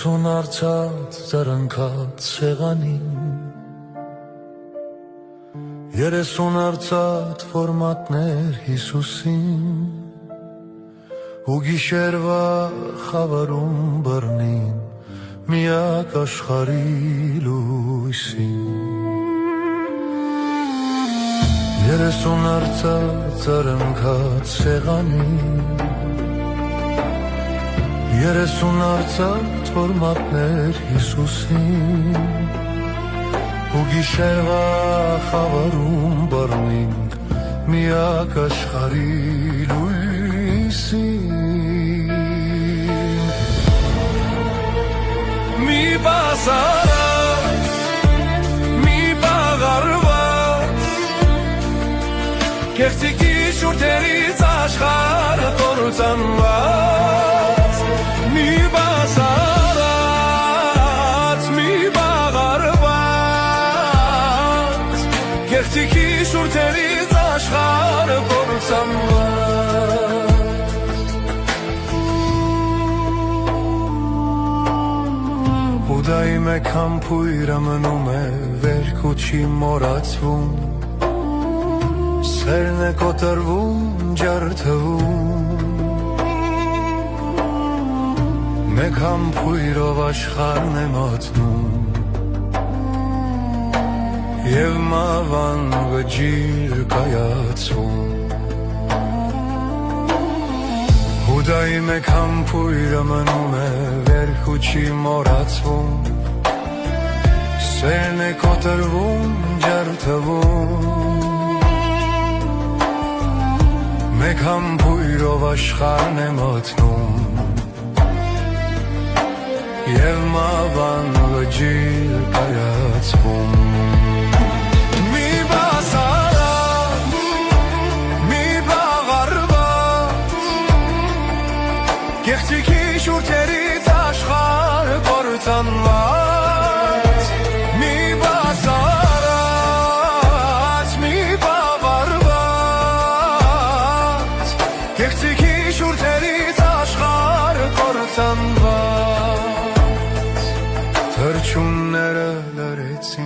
30 արծաթ զարանքած սեղանին 30 արծաթ ֆորմատներ Հիսուսին ու գիշերվա խավարում բռնին միակ աշխարհի լույսին 30 արծաթ զարանքած սեղանին 30 արծաթ ֆորմատներ Հիսուսին ու գիշերվա խավարում բռնինք միակ աշխարհի լույսին մի բասարած մի բաղարված կեղծիքի շուրթերից աշխարհը կործանված մի բասարած մի բաղարված կեղծիքի շուրթերից աշխարհը կործանված Հուդայի մեկ համբույրը մնում է վերք ու չի մոռացվում Սերն է կոտրվում, ջարդվում Մեկ համբույրով աշխարհն է մատնում Եվ մավան վճիր կայացվում Հուդայի մեկ համբույրը մնում է վերք ու չի մոռացվում Սերն է կոտրվում, ջարդվում Մեկ համբույրով աշխարհն է մատնում Եվ մավան վճիր կայացվում